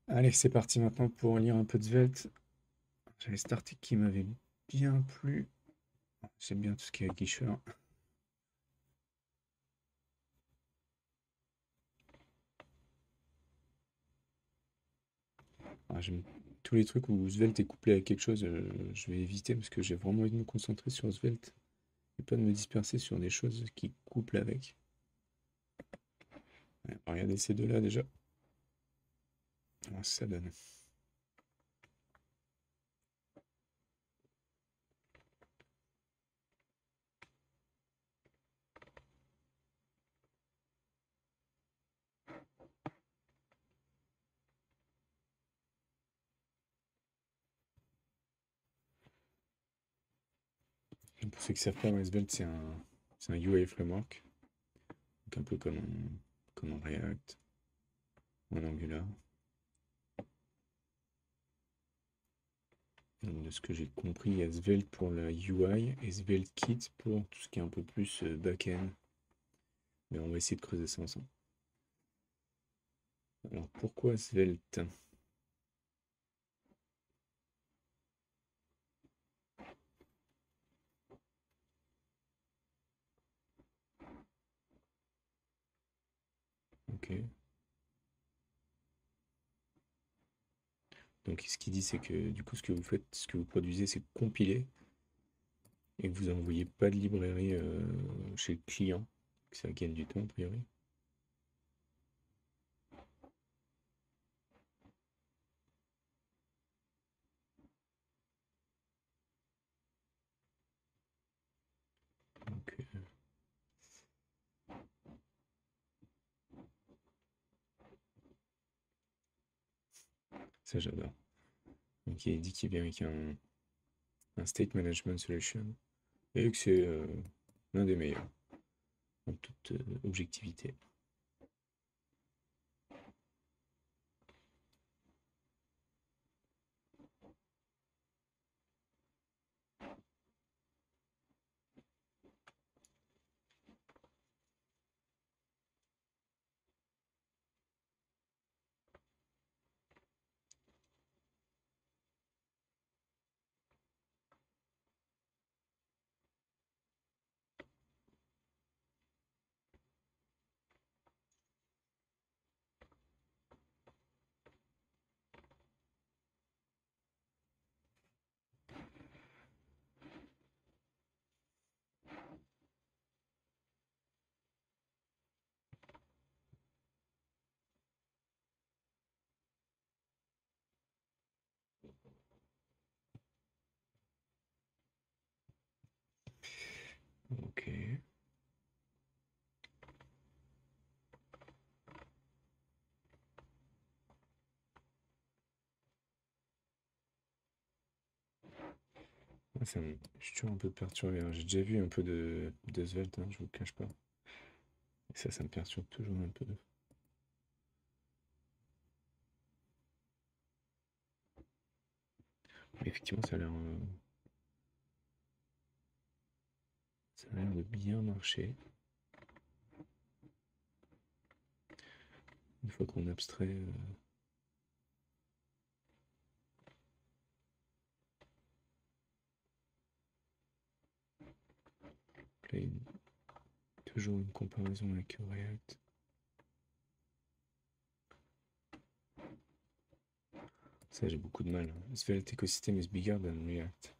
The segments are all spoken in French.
Allez, c'est parti maintenant pour lire un peu de Svelte. J'avais cet article qui m'avait bien plu. J'aime bien tout ce qui est Guicher. J'aime tous les trucs où Svelte est couplé à quelque chose, je vais éviter parce que j'ai vraiment envie de me concentrer sur Svelte et pas de me disperser sur des choses qui couplent avec. Ouais, regardez ces deux-là déjà. Ça donne. Et pour ceux qui savent pas, ouais, Svelte c'est un UI framework, donc un peu comme en React ou en Angular. Donc, de ce que j'ai compris, il y a Svelte pour la UI et SvelteKit pour tout ce qui est un peu plus back-end. Mais on va essayer de creuser ça ensemble. Alors pourquoi Svelte? Ok. Donc ce qu'il dit, c'est que du coup, ce que vous faites, ce que vous produisez, c'est compiler et que vous n'envoyez pas de librairie chez le client. Que ça gagne du temps, a priori. Donc, ça, j'adore. Donc il dit qu'il vient avec un state management solution et que c'est l'un des meilleurs en toute objectivité. Ok. Je suis toujours un peu perturbé, hein. J'ai déjà vu un peu de Svelte, hein, je vous le cache pas. Et ça me perturbe toujours un peu. Mais effectivement, ça a l'air de bien marcher. Une fois qu'on abstrait. Là, toujours une comparaison avec React. Ça, j'ai beaucoup de mal, hein. Svelte ecosystem is bigger than React.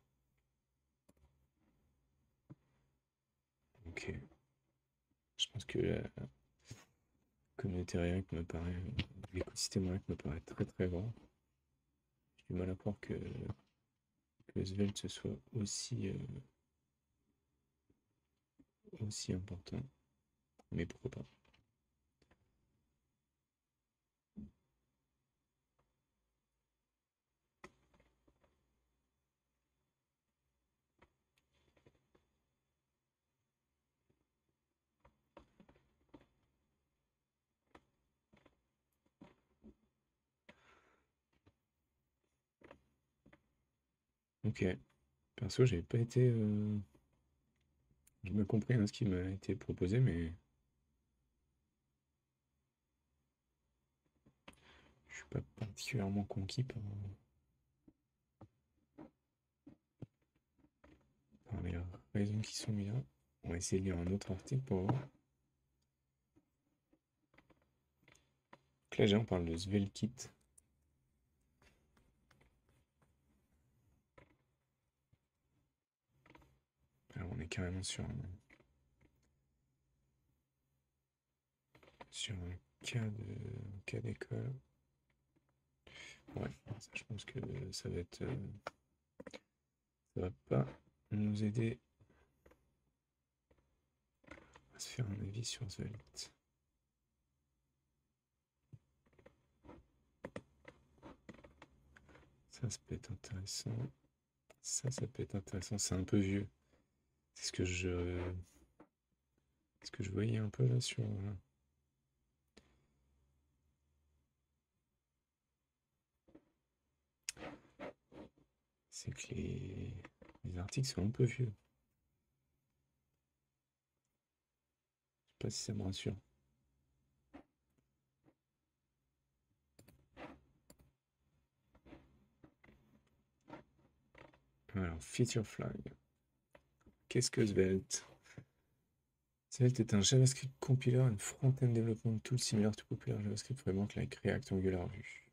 Ok. Je pense que la communauté React me paraît. L'écosystème React me paraît très très grand. J'ai du mal à croire que Svelte ce soit aussi important. Mais pourquoi pas. Ok. Perso, j'ai pas été. J'ai bien compris, hein, ce qui m'a été proposé, mais je suis pas particulièrement conquis par les raisons qui sont mises là. On va essayer de lire un autre article pour voir. Donc là, déjà, on parle de SvelteKit. Alors, on est carrément sur un cas d'école. Ouais, ça, je pense que ça va être... ça va pas nous aider à se faire un avis sur Svelte. Ça peut être intéressant. Ça peut être intéressant. C'est un peu vieux. C'est ce que je voyais un peu là sur... C'est que les articles sont un peu vieux. Je sais pas si ça me rassure. Alors, feature flag. Qu'est-ce que Svelte? Svelte est un JavaScript compiler and front-end development tool similar to popular JavaScript framework like React, Angular, Vue.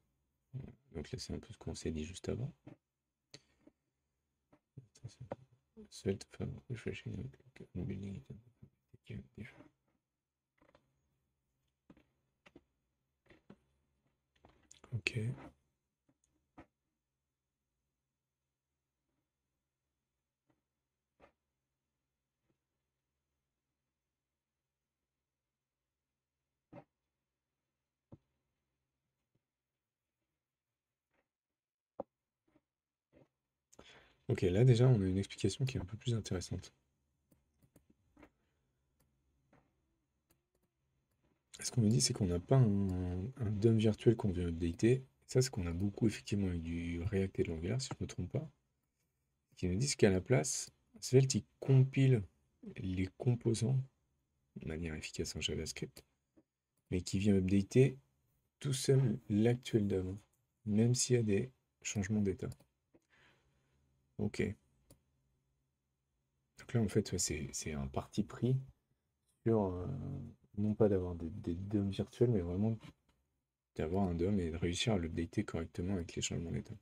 Donc là, c'est un peu ce qu'on s'est dit juste avant. Svelte for refreshing and building it. Ok. Ok, là déjà, on a une explication qui est un peu plus intéressante. Ce qu'on nous dit, c'est qu'on n'a pas un DOM virtuel qu'on vient updater. Ça, c'est qu'on a beaucoup effectivement avec du React et de l'Angular, si je ne me trompe pas. Qui nous disent qu'à la place, Svelte, il compile les composants de manière efficace en JavaScript, mais qui vient updater tout seul l'actuel DOM, même s'il y a des changements d'état. Ok. Donc là, en fait, c'est un parti pris sur, non pas d'avoir des DOM virtuels, mais vraiment d'avoir un DOM et de réussir à l'updater correctement avec les changements d'état.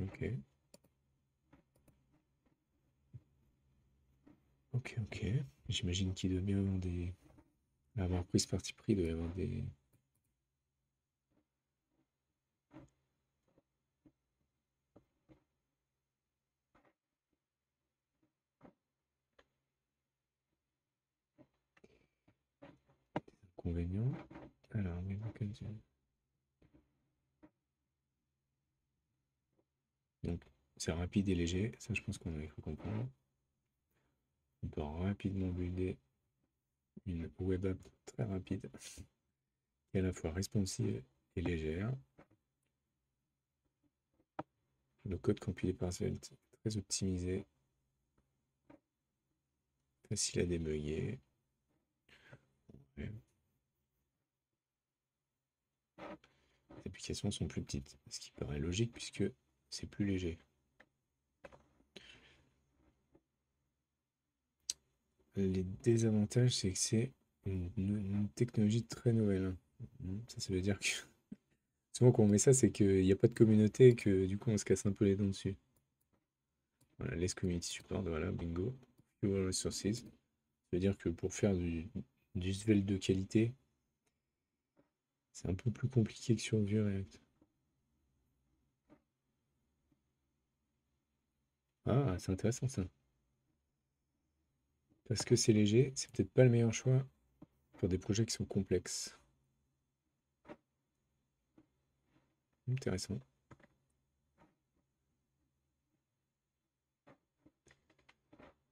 Ok. Ok, ok. J'imagine qu'il doit bien avoir pris ce parti pris, il doit y avoir des... inconvénients. Alors, donc, c'est rapide et léger. Ça, je pense qu'on a cru comprendre. On peut rapidement builder une web app très rapide et à la fois responsive et légère. Le code compilé par Svelte est très optimisé, facile à débugger. Ouais. Les applications sont plus petites, ce qui paraît logique puisque c'est plus léger. Les désavantages, c'est que c'est une technologie très nouvelle. Ça veut dire que souvent quand on met ça, c'est qu'il n'y a pas de communauté et que du coup on se casse un peu les dents dessus. Voilà, less community support, voilà, bingo. Fewer resources. Ça veut dire que pour faire du Svelte de qualité, c'est un peu plus compliqué que sur Vue React. Ah, c'est intéressant ça. Parce que c'est léger, c'est peut-être pas le meilleur choix pour des projets qui sont complexes. Intéressant.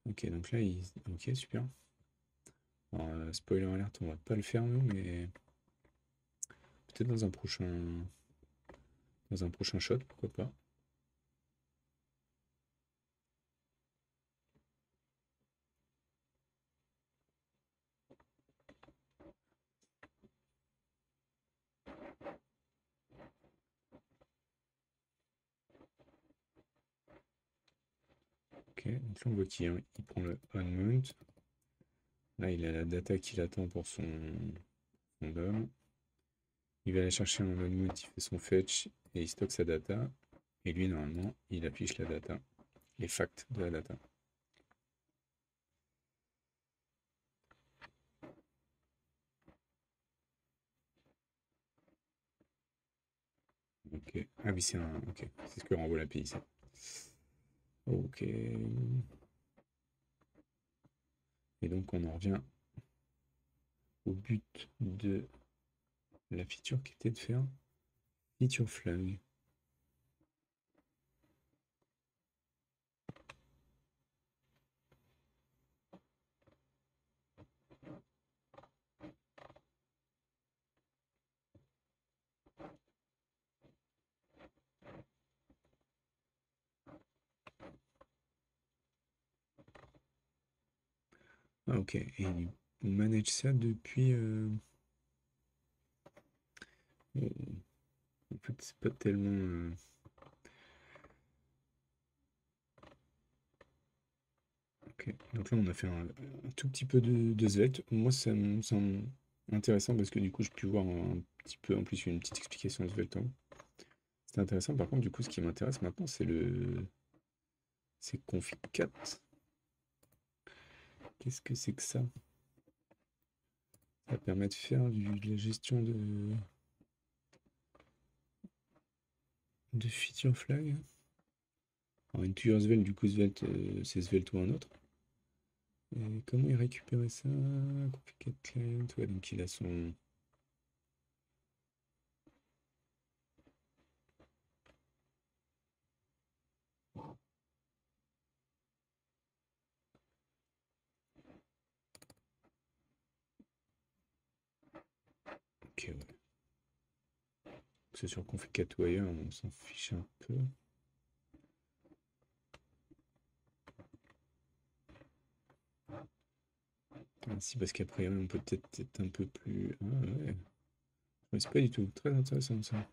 Ok, donc là, ok, super. Alors, spoiler alert, on va pas le faire nous, mais peut-être dans un prochain shot, pourquoi pas. Donc là, on voit il prend le onMount. Là, il a la data qu'il attend pour son DOM. Il va aller chercher un onMount, il fait son fetch et il stocke sa data. Et lui, normalement, il affiche la data, les facts de la data. Ok. Ah oui, c'est un. Ok. C'est ce que renvoie l'API, ça. Ok. Et donc, on en revient au but de la feature qui était de faire feature flag. Ah, ok. Et on manage ça depuis. En fait, c'est pas tellement. Ok. Donc là, on a fait un tout petit peu de Svelte. Moi, ça me semble intéressant parce que du coup, je peux voir un petit peu en plus une petite explication de Svelte, hein. C'est intéressant. Par contre, du coup, ce qui m'intéresse maintenant, c'est config 4. Qu'est-ce que c'est que ça? Ça permet de faire de la gestion de feature flag. Alors, integer Svelte, du coup, Svelte, c'est Svelte ou un autre. Et comment il récupérait ça? Config 4 client. Ouais, donc il a son. Ok, ouais. C'est sur config 4 ou ailleurs, on s'en fiche un peu. Ah, si, parce qu'après, on peut peut-être être un peu plus. Ah, ouais. Ouais, c'est pas du tout. Très intéressant ça.